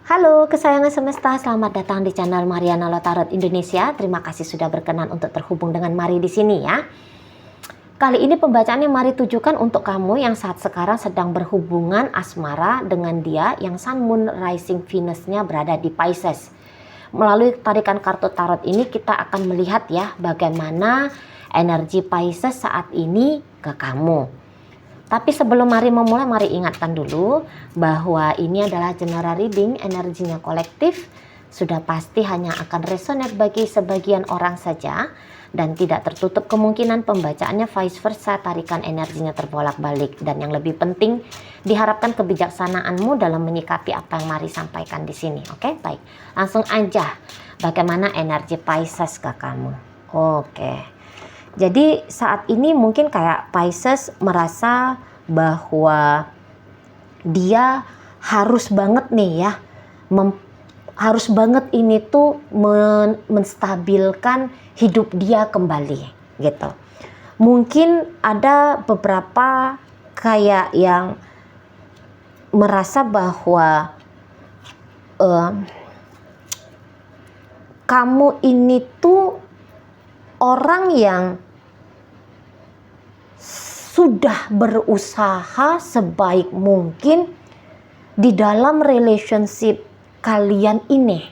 Halo kesayangan semesta, selamat datang di channel Mariana Lotarot Indonesia. Terima kasih sudah berkenan untuk terhubung dengan Mari di sini ya. Kali ini pembacaannya Mari tujukan untuk kamu yang saat sekarang sedang berhubungan asmara dengan dia yang Sun Moon Rising Venus-nya berada di Pisces. Melalui tarikan kartu tarot ini kita akan melihat ya bagaimana energi Pisces saat ini ke kamu. Tapi sebelum mari memulai, mari ingatkan dulu bahwa ini adalah general reading, energinya kolektif, sudah pasti hanya akan resonate bagi sebagian orang saja dan tidak tertutup kemungkinan pembacaannya vice versa, tarikan energinya terbolak-balik. Dan yang lebih penting, diharapkan kebijaksanaanmu dalam menyikapi apa yang Mari sampaikan di sini. Oke, baik. Langsung aja, bagaimana energi Pisces ke kamu? Oke. Jadi saat ini mungkin kayak Pisces merasa bahwa dia harus banget nih ya, harus banget ini tuh menstabilkan hidup dia kembali gitu. Mungkin ada beberapa kayak yang merasa bahwa kamu ini tuh orang yang sudah berusaha sebaik mungkin di dalam relationship kalian ini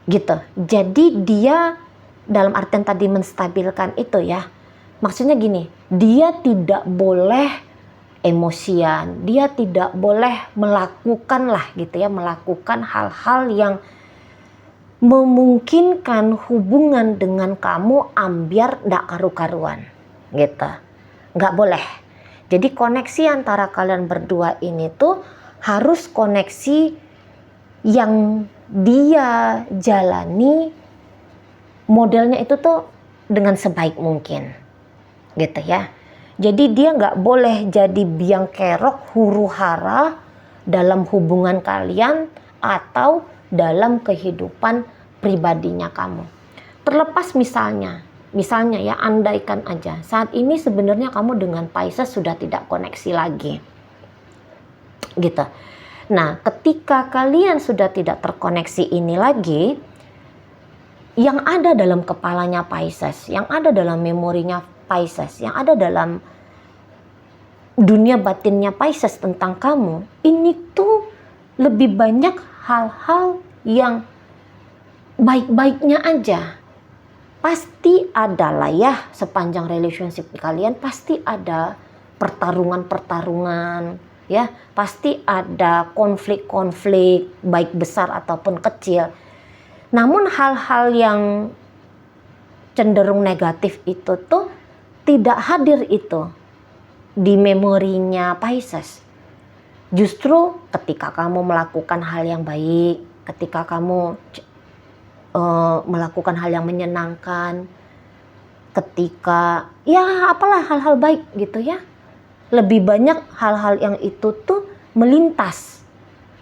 gitu. Jadi dia dalam artian tadi menstabilkan itu ya, maksudnya gini, dia tidak boleh emosian, dia tidak boleh melakukan melakukan hal-hal yang memungkinkan hubungan dengan kamu ambiar ndak karu-karuan gitu, nggak boleh. Jadi koneksi antara kalian berdua ini tuh harus koneksi yang dia jalani modelnya itu tuh dengan sebaik mungkin gitu ya. Jadi dia nggak boleh jadi biang kerok huru hara dalam hubungan kalian atau dalam kehidupan pribadinya kamu. Terlepas misalnya ya, andaikan aja saat ini sebenarnya kamu dengan Pisces sudah tidak koneksi lagi gitu. Nah, ketika kalian sudah tidak terkoneksi ini lagi, yang ada dalam kepalanya Pisces, yang ada dalam memorinya Pisces, yang ada dalam dunia batinnya Pisces tentang kamu, ini tuh lebih banyak hal-hal yang baik-baiknya aja. Pasti ada lah ya, sepanjang relationship kalian pasti ada pertarungan-pertarungan ya, pasti ada konflik-konflik baik besar ataupun kecil. Namun hal-hal yang cenderung negatif itu tuh tidak hadir itu di memorinya Pisces. Justru ketika kamu melakukan hal yang baik, ketika kamu melakukan hal yang menyenangkan, ketika ya apalah hal-hal baik gitu ya, lebih banyak hal-hal yang itu tuh melintas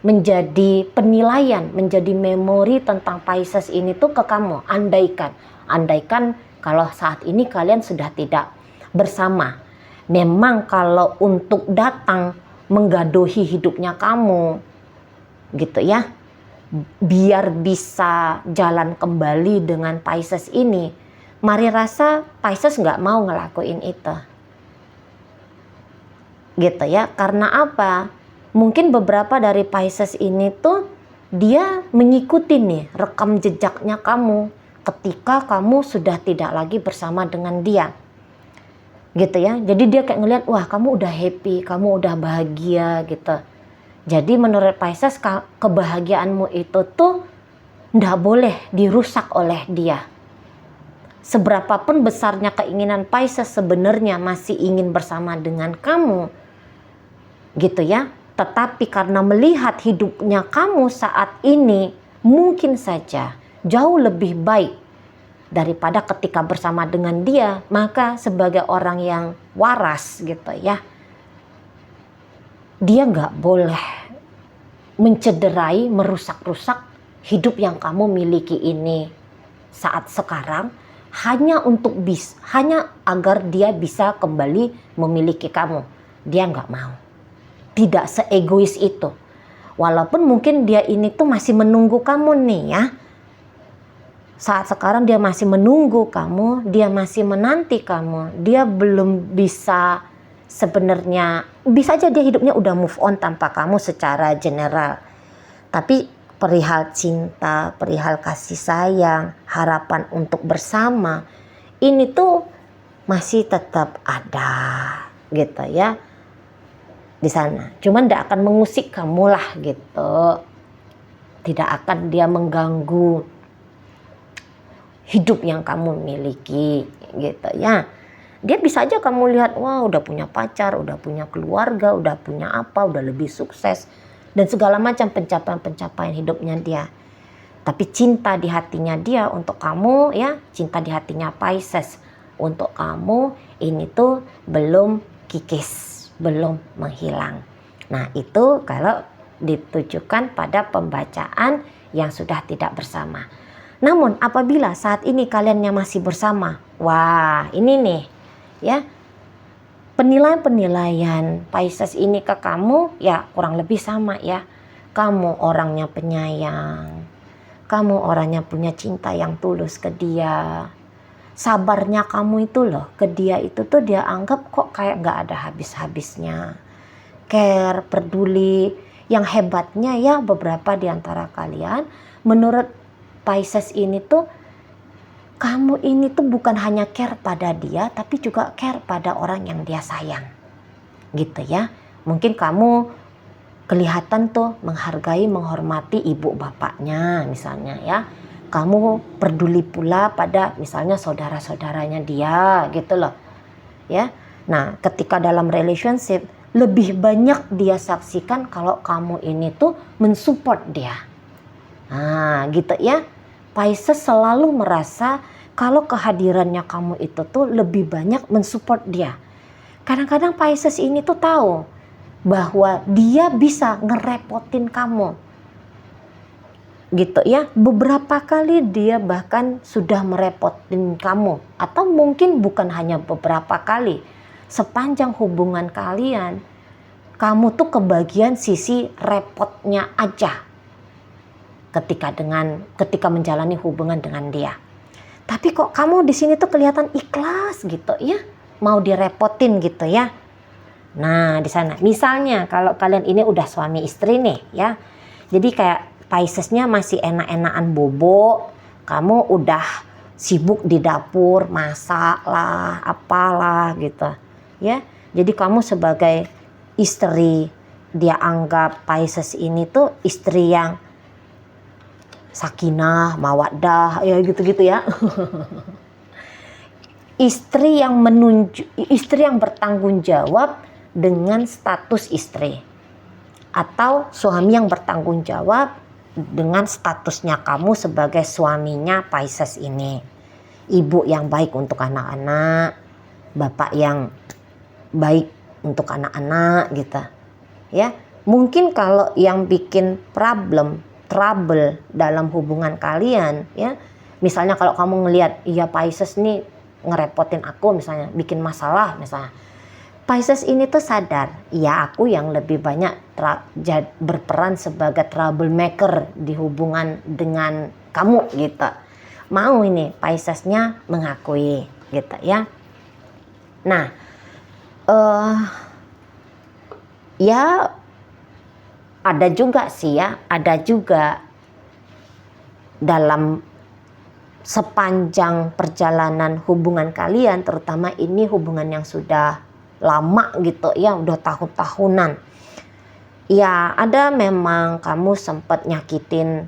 menjadi penilaian, menjadi memori tentang Pisces ini tuh ke kamu. Andaikan kalau saat ini kalian sudah tidak bersama, memang kalau untuk datang menggadohi hidupnya kamu gitu ya, biar bisa jalan kembali dengan Pisces ini, Mari rasa Pisces nggak mau ngelakuin itu gitu ya. Karena apa? Mungkin beberapa dari Pisces ini tuh dia mengikuti nih rekam jejaknya kamu ketika kamu sudah tidak lagi bersama dengan dia gitu ya. Jadi dia kayak ngelihat, wah kamu udah happy, kamu udah bahagia gitu. Jadi menurut Pisces kebahagiaanmu itu tuh nggak boleh dirusak oleh dia. Seberapapun besarnya keinginan Pisces sebenarnya masih ingin bersama dengan kamu gitu ya. Tetapi karena melihat hidupnya kamu saat ini mungkin saja jauh lebih baik daripada ketika bersama dengan dia, maka sebagai orang yang waras gitu ya, dia nggak boleh mencederai, merusak-rusak hidup yang kamu miliki ini saat sekarang hanya agar dia bisa kembali memiliki kamu. Dia nggak mau. Tidak seegois itu. Walaupun mungkin dia ini tuh masih menunggu kamu nih ya. Saat sekarang dia masih menunggu kamu, dia masih menanti kamu, dia belum bisa, sebenarnya bisa aja dia hidupnya udah move on tanpa kamu secara general. Tapi perihal cinta, perihal kasih sayang, harapan untuk bersama, ini tuh masih tetap ada gitu ya di sana. Cuman tidak akan mengusik kamu lah gitu. Tidak akan dia mengganggu hidup yang kamu miliki gitu ya. Dia bisa aja kamu lihat, wah udah punya pacar, udah punya keluarga, udah punya apa, udah lebih sukses dan segala macam pencapaian-pencapaian hidupnya dia. Tapi cinta di hatinya dia untuk kamu ya, cinta di hatinya Pisces untuk kamu ini tuh belum kikis, belum menghilang. Nah itu kalau ditujukan pada pembacaan yang sudah tidak bersama. Namun apabila saat ini kaliannya masih bersama, wah ini nih ya, penilaian Pisces ini ke kamu ya kurang lebih sama ya. Kamu orangnya penyayang, kamu orangnya punya cinta yang tulus ke dia. Sabarnya kamu itu loh ke dia itu tuh dia anggap kok kayak gak ada habis-habisnya. Care, peduli. Yang hebatnya ya beberapa di antara kalian menurut Pisces ini tuh, kamu ini tuh bukan hanya care pada dia, tapi juga care pada orang yang dia sayang. Gitu ya. Mungkin kamu kelihatan tuh menghargai, menghormati ibu bapaknya misalnya ya. Kamu peduli pula pada misalnya saudara-saudaranya dia gitu loh. Ya. Nah, ketika dalam relationship, lebih banyak dia saksikan kalau kamu ini tuh mensupport dia. Nah gitu ya, Pisces selalu merasa kalau kehadirannya kamu itu tuh lebih banyak mensupport dia. Kadang-kadang Pisces ini tuh tahu bahwa dia bisa ngerepotin kamu. Gitu ya, beberapa kali dia bahkan sudah merepotin kamu. Atau mungkin bukan hanya beberapa kali, sepanjang hubungan kalian, kamu tuh kebagian sisi repotnya aja. Ketika menjalani hubungan dengan dia. Tapi kok kamu di sini tuh kelihatan ikhlas gitu ya, mau direpotin gitu ya. Nah, di sana misalnya kalau kalian ini udah suami istri nih ya. Jadi kayak Piscesnya masih enak-enakan bobo, kamu udah sibuk di dapur, masak lah, apalah gitu. Ya. Jadi kamu sebagai istri, dia anggap Pisces ini tuh istri yang sakinah, mawaddah, ya gitu-gitu ya. Istri yang bertanggung jawab dengan status istri. Atau suami yang bertanggung jawab dengan statusnya kamu sebagai suaminya Pisces ini. Ibu yang baik untuk anak-anak, bapak yang baik untuk anak-anak gitu. Ya, mungkin kalau yang bikin trouble dalam hubungan kalian ya, misalnya kalau kamu ngelihat iya Pisces nih ngerepotin aku misalnya, bikin masalah misalnya, Pisces ini tuh sadar ya aku yang lebih banyak berperan sebagai troublemaker di hubungan dengan kamu gitu. Mau ini Piscesnya mengakui gitu ya. Nah ya ada juga sih ya, ada juga dalam sepanjang perjalanan hubungan kalian, terutama ini hubungan yang sudah lama gitu ya, udah tahun-tahunan. Ya ada memang kamu sempat nyakitin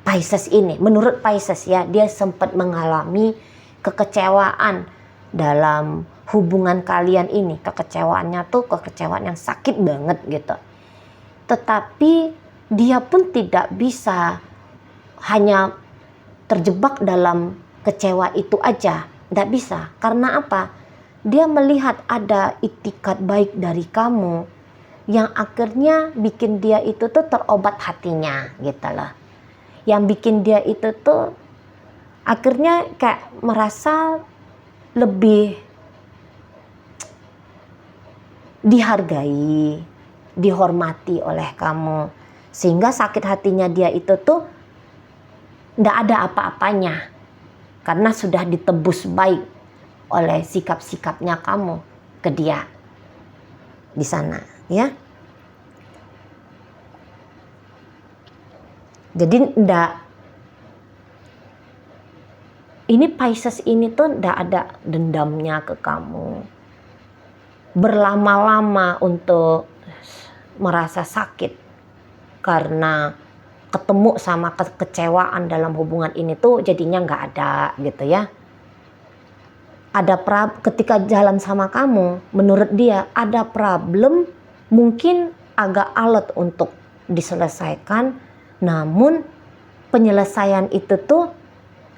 Pisces ini. Menurut Pisces ya, dia sempat mengalami kekecewaan dalam hubungan kalian ini. Kekecewaannya tuh kekecewaan yang sakit banget gitu. Tetapi dia pun tidak bisa hanya terjebak dalam kecewa itu aja. Tidak bisa. Karena apa? Dia melihat ada itikat baik dari kamu yang akhirnya bikin dia itu tuh terobat hatinya gitu loh. Yang bikin dia itu tuh akhirnya kayak merasa lebih dihargai, dihormati oleh kamu. Sehingga sakit hatinya dia itu tuh nggak ada apa-apanya. Karena sudah ditebus baik oleh sikap-sikapnya kamu ke dia di sana, ya. Jadi ini Pisces ini tuh ndak ada dendamnya ke kamu. Berlama-lama untuk merasa sakit karena ketemu sama kekecewaan dalam hubungan ini tuh jadinya nggak ada gitu ya. Ketika jalan sama kamu, menurut dia ada problem, mungkin agak alot untuk diselesaikan, namun penyelesaian itu tuh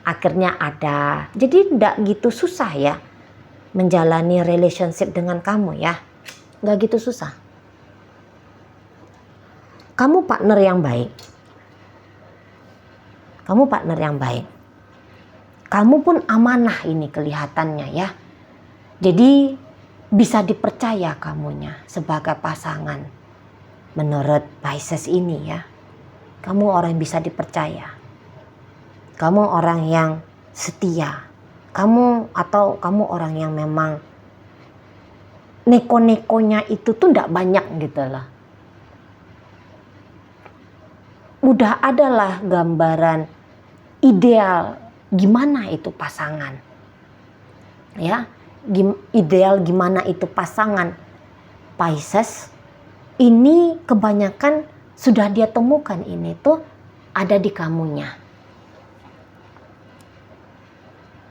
akhirnya ada. Jadi nggak gitu susah ya menjalani relationship dengan kamu ya, nggak gitu susah. Kamu partner yang baik. Kamu partner yang baik. Kamu pun amanah ini kelihatannya ya. Jadi bisa dipercaya kamunya sebagai pasangan. Menurut Pisces ini ya. Kamu orang yang bisa dipercaya. Kamu orang yang setia. Kamu orang yang memang neko-nekonya itu tuh nggak banyak gitu loh. Udah adalah gambaran ideal gimana itu pasangan, ya, ideal gimana itu pasangan Pisces ini kebanyakan sudah dia temukan ini tuh ada di kamunya,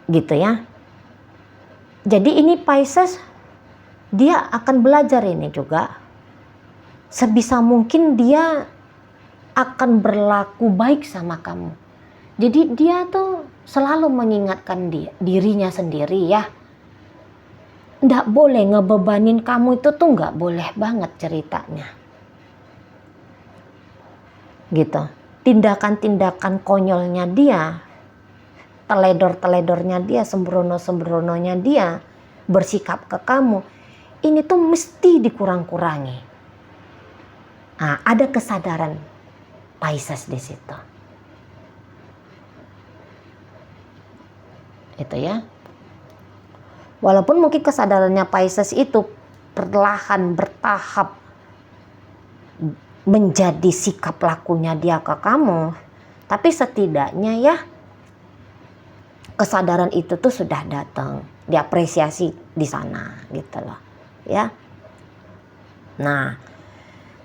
gitu ya. Jadi ini Pisces dia akan belajar ini juga, sebisa mungkin dia akan berlaku baik sama kamu. Jadi dia tuh selalu mengingatkan dirinya sendiri ya. Nggak boleh ngebebanin kamu itu tuh nggak boleh banget ceritanya. Gitu. Tindakan-tindakan konyolnya dia, teledor-teledornya dia, sembrono-sembrononya dia, bersikap ke kamu, ini tuh mesti dikurang-kurangi. Nah, ada kesadaran Pisces di situ. Itu ya. Walaupun mungkin kesadarannya Pisces itu perlahan bertahap menjadi sikap lakunya dia ke kamu, tapi setidaknya ya kesadaran itu tuh sudah datang, diapresiasi di sana gitu loh ya. Nah,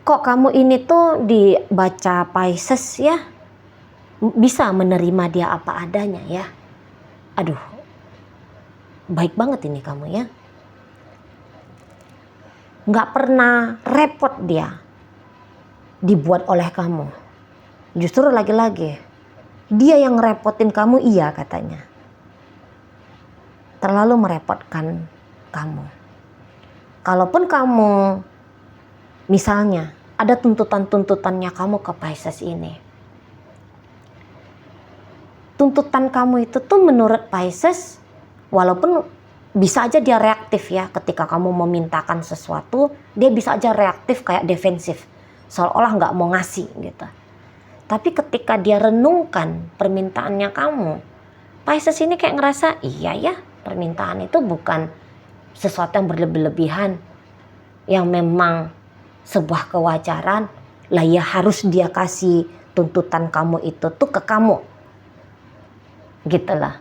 kok kamu ini tuh dibaca Pisces ya bisa menerima dia apa adanya ya. Aduh, baik banget ini kamu ya. Nggak pernah repot dia dibuat oleh kamu. Justru lagi-lagi dia yang ngerepotin kamu, iya katanya. Terlalu merepotkan kamu. Kalaupun kamu misalnya ada tuntutan-tuntutannya kamu ke Pisces ini, tuntutan kamu itu tuh menurut Pisces, walaupun bisa aja dia reaktif ya, ketika kamu memintakan sesuatu, dia bisa aja reaktif kayak defensif, seolah-olah nggak mau ngasih gitu. Tapi ketika dia renungkan permintaannya kamu, Pisces ini kayak ngerasa, iya ya, permintaan itu bukan sesuatu yang berlebih-lebihan, yang memang sebuah kewajaran, lah ya harus dia kasih tuntutan kamu itu tuh ke kamu. Gitulah.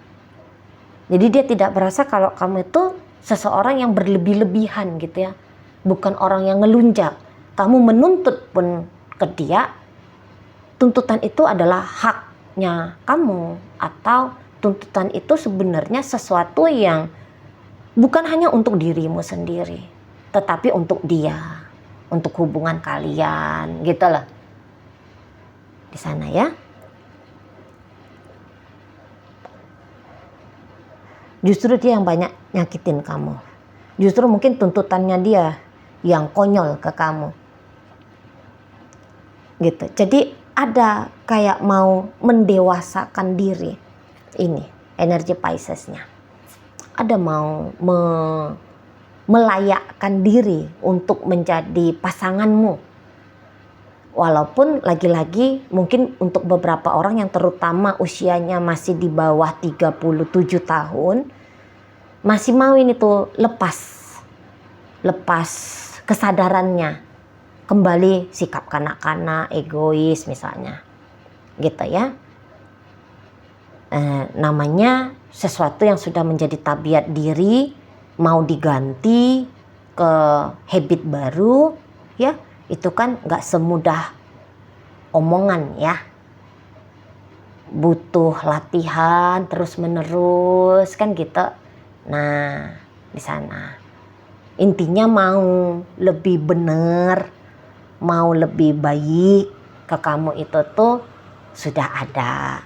Jadi dia tidak berasa kalau kamu itu seseorang yang berlebih-lebihan gitu ya. Bukan orang yang ngelunjak. Kamu menuntut pun ke dia, tuntutan itu adalah haknya kamu, atau tuntutan itu sebenarnya sesuatu yang bukan hanya untuk dirimu sendiri, tetapi untuk dia, untuk hubungan kalian, gitu loh. Di sana ya. Justru dia yang banyak nyakitin kamu. Justru mungkin tuntutannya dia yang konyol ke kamu. Gitu. Jadi ada kayak mau mendewasakan diri. Ini energi Pisces-nya. Ada mau melayakkan diri untuk menjadi pasanganmu. Walaupun lagi-lagi mungkin untuk beberapa orang yang terutama usianya masih di bawah 37 tahun, masih mau ini tuh lepas kesadarannya, kembali sikap kanak-kanak, egois misalnya, gitu ya. Namanya sesuatu yang sudah menjadi tabiat diri, mau diganti ke habit baru, ya itu kan nggak semudah omongan ya. Butuh latihan terus menerus kan gitu. Nah di sana intinya mau lebih benar, mau lebih baik ke kamu itu tuh sudah ada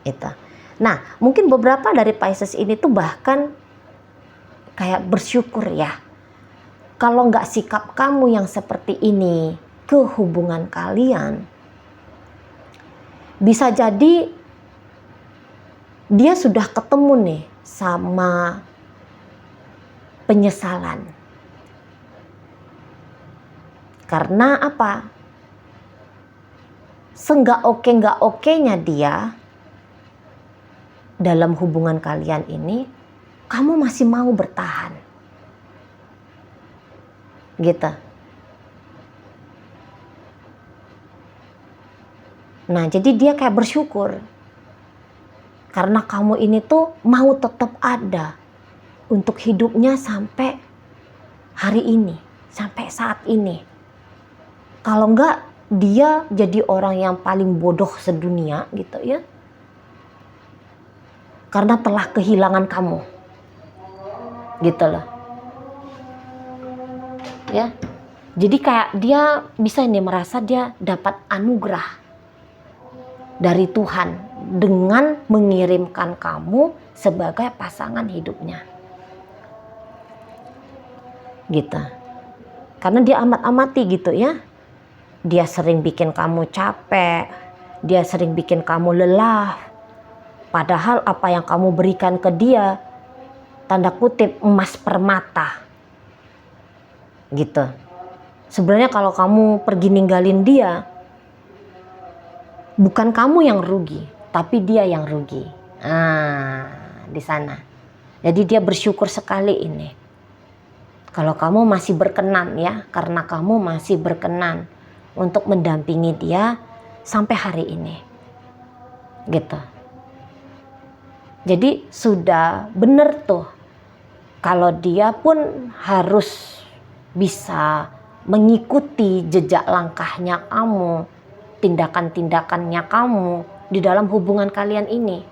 itu. Nah mungkin beberapa dari Pisces ini tuh bahkan kayak bersyukur ya, kalau nggak sikap kamu yang seperti ini ke hubungan kalian, bisa jadi dia sudah ketemu nih sama penyesalan. Karena apa? Senggak oke-nya dia dalam hubungan kalian ini, kamu masih mau bertahan. Gitu. Nah, jadi dia kayak bersyukur. Karena kamu ini tuh mau tetap ada untuk hidupnya sampai hari ini, sampai saat ini. Kalau enggak, dia jadi orang yang paling bodoh sedunia gitu ya. Karena telah kehilangan kamu. Gitu loh. Ya. Jadi kayak dia bisa nih merasa dia dapat anugerah dari Tuhan dengan mengirimkan kamu sebagai pasangan hidupnya. Gitu. Karena dia amat-amati gitu ya. Dia sering bikin kamu capek, dia sering bikin kamu lelah. Padahal apa yang kamu berikan ke dia, tanda kutip emas permata. Gitu. Sebenarnya kalau kamu pergi ninggalin dia, bukan kamu yang rugi, tapi dia yang rugi. Nah, di sana. Jadi dia bersyukur sekali ini. Kalau kamu masih berkenan ya, karena kamu masih berkenan untuk mendampingi dia sampai hari ini. Gitu. Jadi sudah benar tuh kalau dia pun harus bisa mengikuti jejak langkahnya kamu, tindakan-tindakannya kamu di dalam hubungan kalian ini.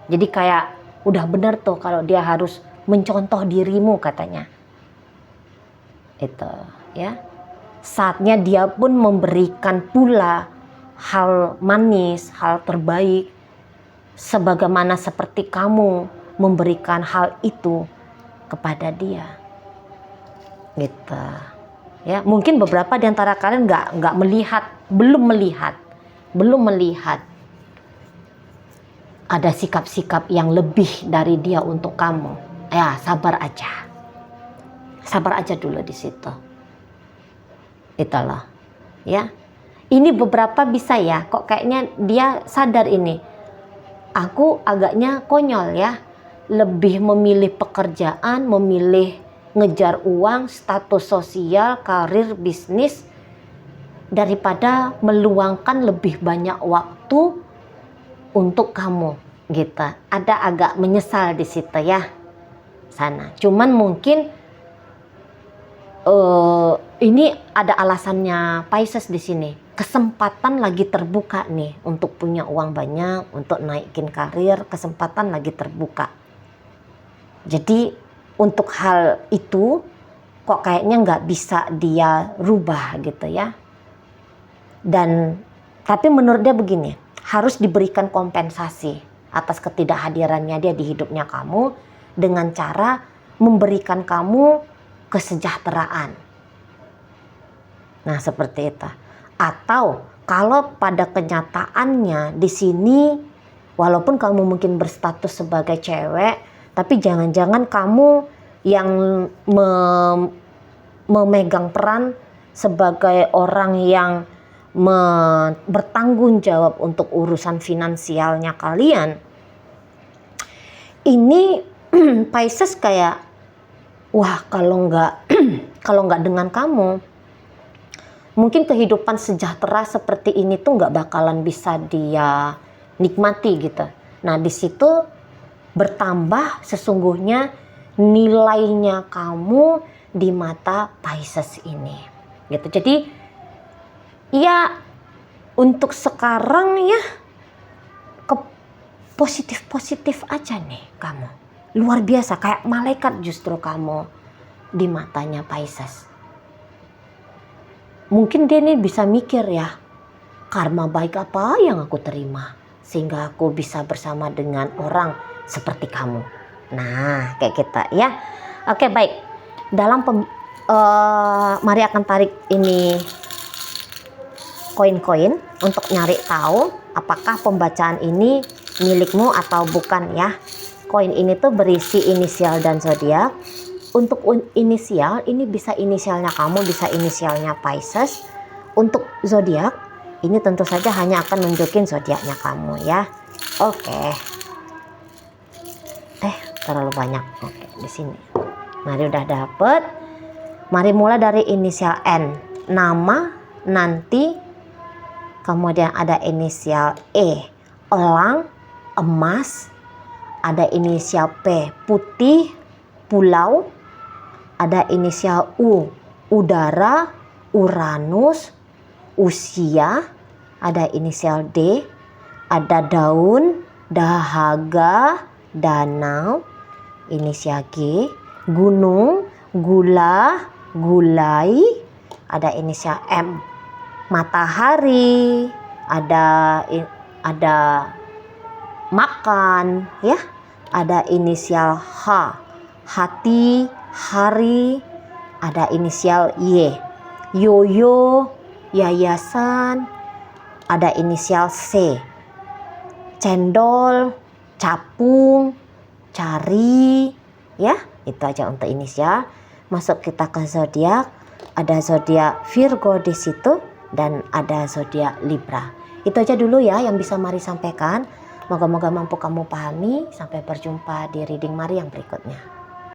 Jadi kayak udah benar tuh kalau dia harus mencontoh dirimu katanya. Itu ya. Saatnya dia pun memberikan pula hal manis, hal terbaik sebagaimana seperti kamu memberikan hal itu kepada dia. Gitu. Ya, mungkin beberapa di antara kalian belum melihat ada sikap-sikap yang lebih dari dia untuk kamu. Ya, sabar aja dulu di situ. Itulah, ya. Ini beberapa bisa ya, kok kayaknya dia sadar ini. Aku agaknya konyol ya, lebih memilih pekerjaan, memilih ngejar uang, status sosial, karir, bisnis, daripada meluangkan lebih banyak waktu untuk kamu, gitu. Ada agak menyesal di situ ya, sana. Cuman mungkin ini ada alasannya Pisces di sini. Kesempatan lagi terbuka nih untuk punya uang banyak, untuk naikin karir, kesempatan lagi terbuka. Jadi untuk hal itu kok kayaknya nggak bisa dia rubah gitu ya. Dan tapi menurut dia begini, harus diberikan kompensasi atas ketidakhadirannya dia di hidupnya kamu dengan cara memberikan kamu kesejahteraan. Nah, seperti itu. Atau kalau pada kenyataannya di sini walaupun kamu mungkin berstatus sebagai cewek, tapi jangan-jangan kamu yang memegang peran sebagai orang yang bertanggung jawab untuk urusan finansialnya kalian, ini Pisces kayak, wah kalau nggak dengan kamu, mungkin kehidupan sejahtera seperti ini tuh nggak bakalan bisa dia nikmati gitu. Nah di situ bertambah sesungguhnya nilainya kamu di mata Pisces ini, gitu. Jadi ya untuk sekarang ya ke positif aja nih kamu. Luar biasa, kayak malaikat justru kamu di matanya Pisces. Mungkin dia nih bisa mikir ya, karma baik apa yang aku terima sehingga aku bisa bersama dengan orang seperti kamu. Nah kayak kita ya. Oke baik, dalam mari akan tarik ini koin-koin untuk nyari tahu apakah pembacaan ini milikmu atau bukan ya. Koin ini tuh berisi inisial dan zodiak. Untuk inisial ini bisa inisialnya kamu, bisa inisialnya Pisces. Untuk zodiak ini tentu saja hanya akan nunjukin zodiaknya kamu ya. Oke. Terlalu banyak. Oke, di sini. Mari udah dapet. Mari mulai dari inisial N. Nama, nanti, kemudian ada inisial E. Elang, emas. Ada inisial P. Putih, pulau. Ada inisial U, udara, Uranus, usia. Ada inisial D, ada daun, dahaga, danau. Inisial G, gunung, gula, gulai. Ada inisial M, matahari. Ada makan ya. Ada inisial H, hati, hari. Ada inisial Y, yoyo, yayasan. Ada inisial C, cendol, capung, cari ya. Itu aja untuk inisial. Masuk kita ke zodiak. Ada zodiak Virgo di situ dan ada zodiak Libra. Itu aja dulu ya yang bisa Mari sampaikan. Moga-moga mampu kamu pahami. Sampai berjumpa di reading Mari yang berikutnya.